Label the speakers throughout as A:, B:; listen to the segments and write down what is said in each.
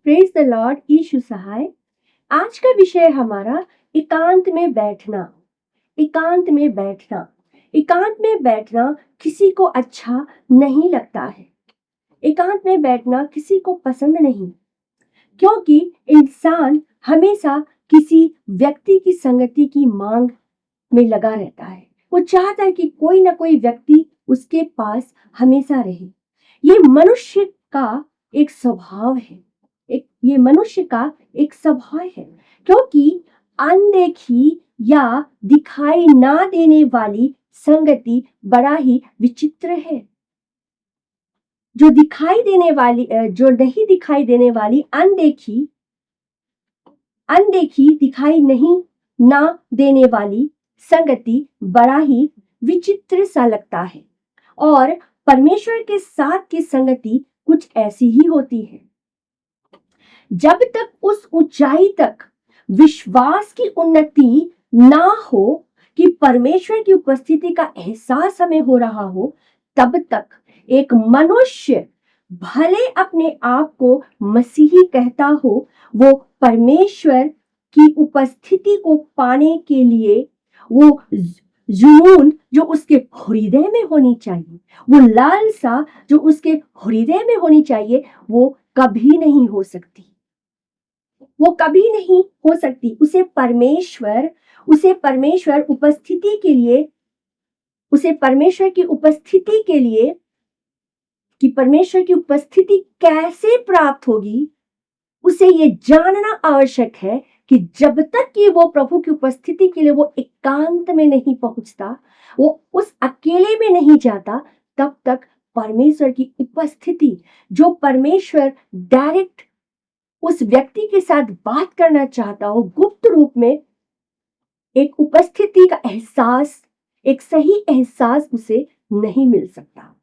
A: Praise the Lord. यीशु सहाय। आज का विषय हमारा एकांत में बैठना। एकांत में बैठना। एकांत में बैठना किसी को अच्छा नहीं लगता है। एकांत में बैठना किसी को पसंद नहीं, क्योंकि इंसान हमेशा किसी व्यक्ति की संगति की मांग में लगा रहता है। वो चाहता है कि कोई ना कोई व्यक्ति उसके पास हमेशा रहे। ये मनुष्य का एक स्वभाव है। ये मनुष्य का एक स्वभाव है, क्योंकि अनदेखी या दिखाई ना देने वाली संगति बड़ा ही विचित्र है। जो नहीं दिखाई देने वाली अनदेखी दिखाई नहीं ना देने वाली संगति बड़ा ही विचित्र सा लगता है। और परमेश्वर के साथ की संगति कुछ ऐसी ही होती है। जब तक उस ऊंचाई तक विश्वास की उन्नति ना हो कि परमेश्वर की उपस्थिति का एहसास हमें हो रहा हो, तब तक एक मनुष्य भले अपने आप को मसीही कहता हो, वो परमेश्वर की उपस्थिति को पाने के लिए वो जुनून जो उसके हृदय में होनी चाहिए, वो लालसा जो उसके हृदय में होनी चाहिए, वो कभी नहीं हो सकती। वो कभी नहीं हो सकती। उसे परमेश्वर की उपस्थिति के लिए कि परमेश्वर की उपस्थिति कैसे प्राप्त होगी, उसे ये जानना आवश्यक है कि जब तक कि वो प्रभु की उपस्थिति के लिए वो एकांत में नहीं पहुंचता, वो उस अकेले में नहीं जाता, तब तक परमेश्वर की उपस्थिति, जो परमेश्वर डायरेक्ट उस व्यक्ति के साथ बात करना चाहता हो, गुप्त रूप में एक उपस्थिति का एहसास, एक सही एहसास उसे नहीं मिल सकता।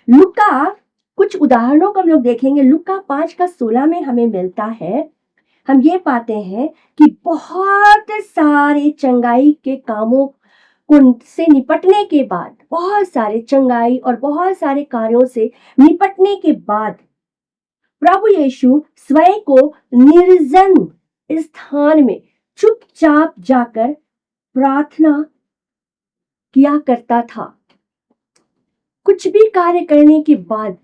A: लूका, कुछ उदाहरणों को हम लोग देखेंगे। लूका 5:16 में हमें मिलता है, हम ये पाते हैं कि बहुत सारे चंगाई के कामों को से निपटने के बाद, बहुत सारे चंगाई और बहुत सारे कार्यों से निपटने के बाद प्रभु यीशु स्वयं को निर्जन स्थान में चुपचाप जाकर प्रार्थना किया करता था। कुछ भी कार्य करने के बाद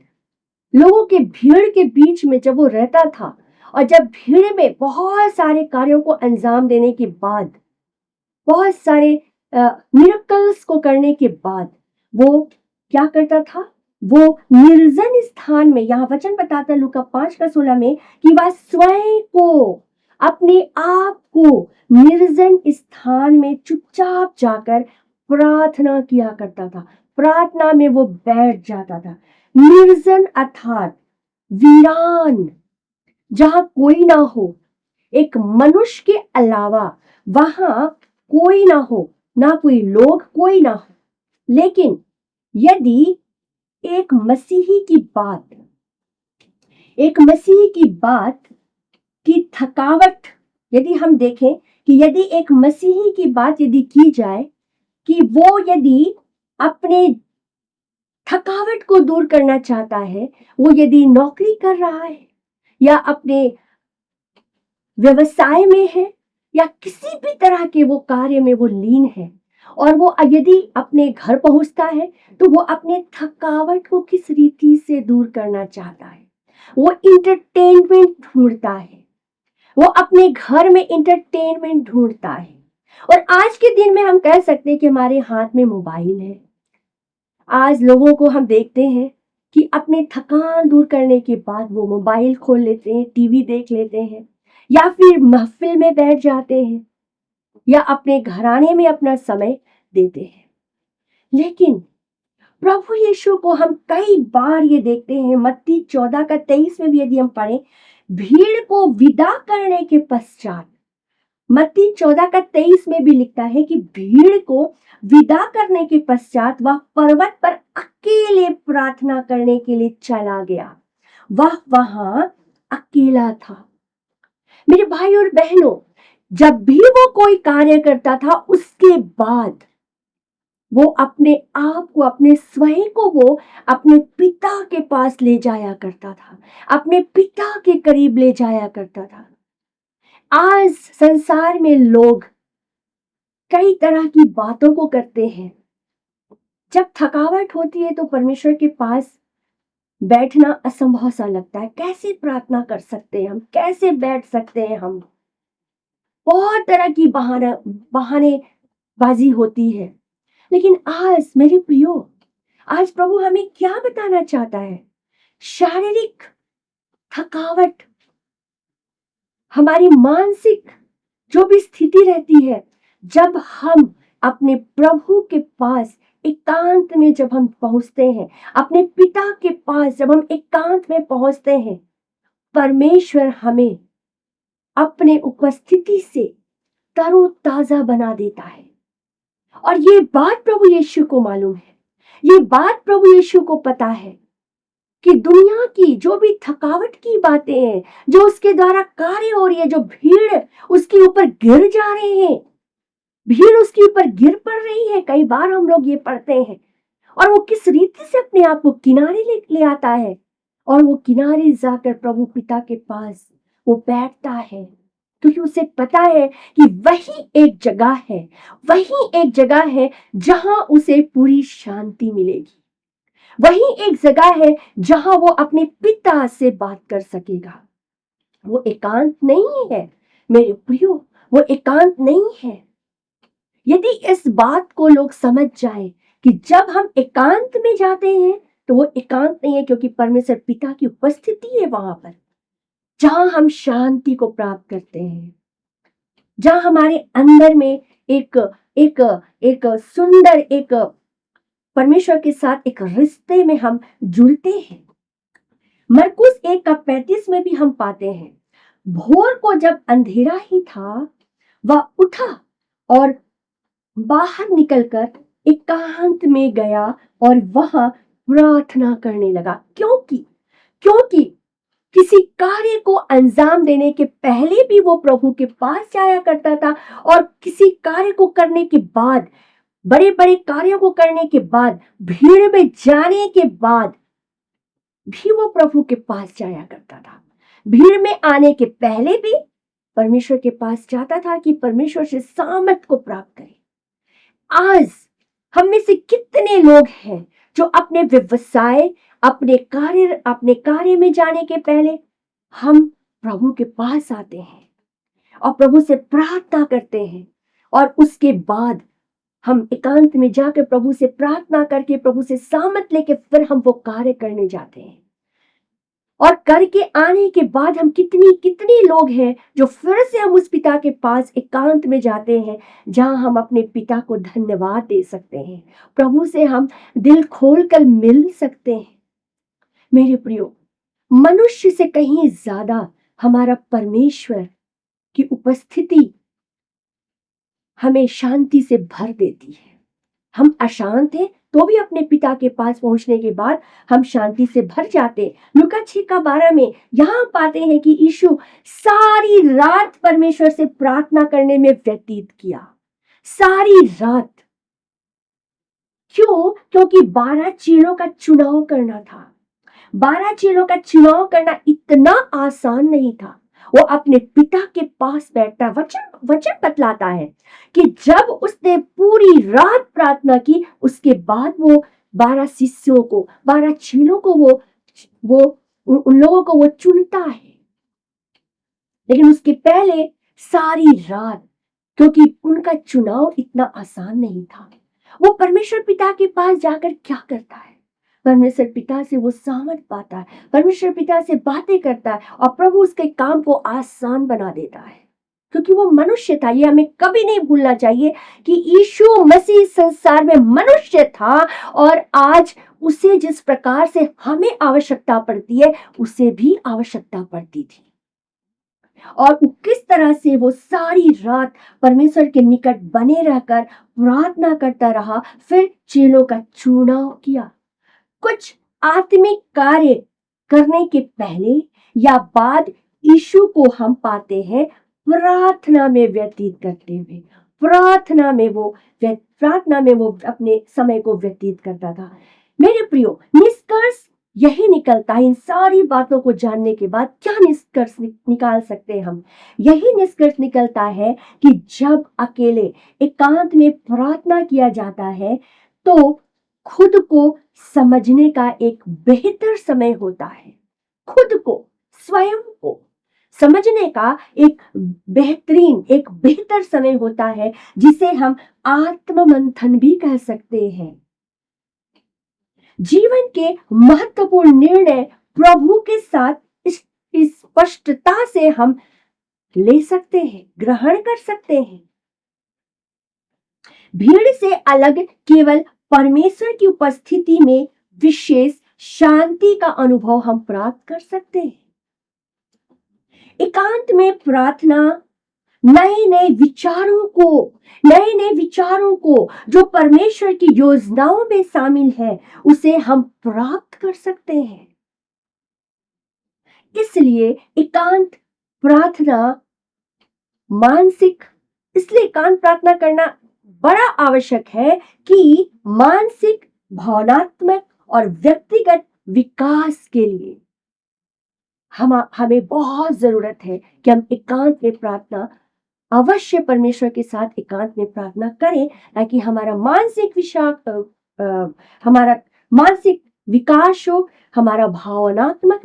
A: लोगों के भीड़ के बीच में जब वो रहता था, और जब भीड़ में बहुत सारे कार्यों को अंजाम देने के बाद, बहुत सारे मिरेकल्स को करने के बाद, वो क्या करता था? वो निर्जन स्थान में, यहाँ वचन बताता है लूका 5:16 में, कि वह स्वयं को, अपने आप को निर्जन स्थान में चुपचाप जाकर प्रार्थना किया करता था। प्रार्थना में वो बैठ जाता था। निर्जन अर्थात वीरान, जहां कोई ना हो, एक मनुष्य के अलावा वहां कोई ना हो, ना कोई लोग, कोई ना हो। लेकिन यदि एक मसीही की बात की थकावट, यदि हम देखें कि यदि एक मसीही की बात यदि की जाए कि वो यदि अपने थकावट को दूर करना चाहता है, वो यदि नौकरी कर रहा है या अपने व्यवसाय में है या किसी भी तरह के वो कार्य में वो लीन है, और वो यदि अपने घर पहुंचता है तो वो अपने थकावट को किस रीति से दूर करना चाहता है, वो इंटरटेनमेंट ढूंढता है, वो अपने घर में इंटरटेनमेंट ढूंढता है। और आज के दिन में हम कह सकते हैं कि हमारे हाथ में मोबाइल है। आज लोगों को हम देखते हैं कि अपने थकान दूर करने के बाद वो मोबाइल खोल लेते हैं, टीवी देख लेते हैं, या फिर महफिल में बैठ जाते हैं, या अपने घराने में अपना समय देते हैं। लेकिन प्रभु यीशु को हम कई बार ये देखते हैं, मत्ती 14:23 में भी यदि हम पढ़ें, भीड़ को विदा करने के पश्चात, मत्ती 14:23 में भी लिखता है कि भीड़ को विदा करने के पश्चात वह पर्वत पर अकेले प्रार्थना करने के लिए चला गया। वह वहां अकेला था। मेरे भाई और बहनों, जब भी वो कोई कार्य करता था, उसके बाद वो अपने आप को, अपने स्वयं को वो अपने पिता के पास ले जाया करता था, अपने पिता के करीब ले जाया करता था। आज संसार में लोग कई तरह की बातों को करते हैं। जब थकावट होती है तो परमेश्वर के पास बैठना असंभव सा लगता है। कैसे प्रार्थना कर सकते हैं हम, कैसे बैठ सकते हैं हम? बहुत तरह की बहानेबाजी होती है। लेकिन आज मेरे प्रियो, आज प्रभु हमें क्या बताना चाहता है? शारीरिक थकावट, हमारी मानसिक जो भी स्थिति रहती है, जब हम अपने प्रभु के पास एकांत में जब हम पहुंचते हैं, अपने पिता के पास जब हम एकांत में पहुंचते हैं, परमेश्वर हमें अपने उपस्थिति से तरोताजा बना देता है। और ये बात प्रभु यीशु को मालूम है, ये बात प्रभु यीशु को पता है कि दुनिया की जो भी थकावट की बातें हैं, जो उसके द्वारा कार्य हो रही है, जो भीड़ उसके ऊपर गिर जा रहे हैं, भीड़ उसके ऊपर गिर पड़ रही है। कई बार हम लोग ये पढ़ते हैं, और वो किस रीति से अपने आप को किनारे ले आता है, और वो किनारे जाकर प्रभु पिता के पास वो बैठता है, क्योंकि उसे पता है कि वही एक जगह है, वही एक जगह है जहां उसे पूरी शांति मिलेगी। वही एक जगह है जहां वो अपने पिता से बात कर सकेगा। वो एकांत नहीं है मेरे प्रियो, वो एकांत नहीं है। यदि इस बात को लोग समझ जाए कि जब हम एकांत में जाते हैं तो वो एकांत नहीं है, क्योंकि परमेश्वर पिता की उपस्थिति है वहां पर, जहां हम शांति को प्राप्त करते हैं, जहां हमारे अंदर में एक एक एक सुंदर एक परमेश्वर के साथ एक रिश्ते में हम जुड़ते हैं। मरकुस 1:35 में भी हम पाते हैं, भोर को जब अंधेरा ही था, वह उठा और बाहर निकलकर एकांत में गया और वहां प्रार्थना करने लगा। क्योंकि किसी कार्य को अंजाम देने के पहले भी वो प्रभु के पास जाया करता था, और किसी कार्य को करने के बाद, बड़े बड़े कार्यों को करने के बाद, भीड़ में जाने के बाद भी वो प्रभु के पास जाया करता था। भीड़ में आने के पहले भी परमेश्वर के पास जाता था कि परमेश्वर से सामर्थ को प्राप्त करे। आज हम में से कितने लोग हैं जो अपने व्यवसाय, अपने कार्य में जाने के पहले हम प्रभु के पास आते हैं और प्रभु से प्रार्थना करते हैं, और उसके बाद हम एकांत में जाकर प्रभु से प्रार्थना करके, प्रभु से सामर्थ लेके फिर हम वो कार्य करने जाते हैं। और करके आने के बाद हम कितनी लोग हैं जो फिर से हम उस पिता के पास एकांत में जाते हैं, जहां हम अपने पिता को धन्यवाद दे सकते हैं, प्रभु से हम दिल खोलकर मिल सकते हैं। मेरे प्रियो, मनुष्य से कहीं ज्यादा हमारा परमेश्वर की उपस्थिति हमें शांति से भर देती है। हम अशांत हैं तो भी अपने पिता के पास पहुंचने के बाद हम शांति से भर जाते। लूका 6:12 में यहां पाते हैं कि यीशु सारी रात परमेश्वर से प्रार्थना करने में व्यतीत किया, सारी रात। क्यों? क्योंकि 12 चेलों का चुनाव करना था। 12 चेलों का चुनाव करना इतना आसान नहीं था। वो अपने पिता के पास बैठता, वचन बतलाता है कि जब उसने पूरी रात प्रार्थना की, उसके बाद वो 12 शिष्यों को, 12 चेलों को वो उन लोगों को वो चुनता है। लेकिन उसके पहले सारी रात, क्योंकि उनका चुनाव इतना आसान नहीं था। वो परमेश्वर पिता के पास जाकर क्या करता है? परमेश्वर पिता से वो सामर्थ पाता है, परमेश्वर पिता से बातें करता है, और प्रभु उसके काम को आसान बना देता है, क्योंकि वो मनुष्य था। ये हमें कभी नहीं भूलना चाहिए कि यीशु मसीह संसार में मनुष्य था, और आज उसे जिस प्रकार से हमें आवश्यकता पड़ती है, उसे भी आवश्यकता पड़ती थी। और किस तरह से वो सारी रात परमेश्वर के निकट बने रहकर प्रार्थना करता रहा, फिर चेलों का चुनाव किया। कुछ आत्मिक कार्य करने के पहले या बाद यीशु को हम पाते हैं प्रार्थना में व्यतीत करते हुए, प्रार्थना में वो अपने समय को व्यतीत करता था। मेरे प्रियो, निष्कर्ष यही निकलता है। इन सारी बातों को जानने के बाद क्या निष्कर्ष निकाल सकते हैं हम? यही निष्कर्ष निकलता है कि जब अकेले एकांत में प्रार्थना किया जाता है तो खुद को समझने का एक बेहतर समय होता है। खुद को, स्वयं को समझने का एक बेहतर समय होता है, जिसे हम आत्म मंथन भी कह सकते हैं। जीवन के महत्वपूर्ण निर्णय प्रभु के साथ इस स्पष्टता से हम ले सकते हैं, ग्रहण कर सकते हैं। भीड़ से अलग केवल परमेश्वर की उपस्थिति में विशेष शांति का अनुभव हम प्राप्त कर सकते हैं। एकांत में प्रार्थना नए नए विचारों को जो परमेश्वर की योजनाओं में शामिल है, उसे हम प्राप्त कर सकते हैं। इसलिए एकांत प्रार्थना प्रार्थना करना बड़ा आवश्यक है कि मानसिक, भावनात्मक और व्यक्तिगत विकास के लिए हमें बहुत जरूरत है कि हम एकांत में प्रार्थना अवश्य परमेश्वर के साथ एकांत में प्रार्थना करें, ताकि हमारा मानसिक विकास हो, हमारा भावनात्मक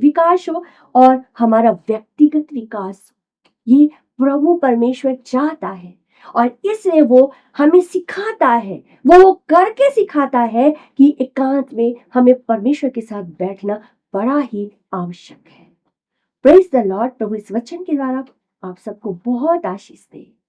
A: विकास हो और हमारा व्यक्तिगत विकास हो। ये प्रभु परमेश्वर चाहता है और इसलिए वो हमें सिखाता है, वो करके सिखाता है कि एकांत में हमें परमेश्वर के साथ बैठना बड़ा ही आवश्यक है। Praise the Lord. प्रभु इस वचन के द्वारा आप सबको बहुत आशीष दे।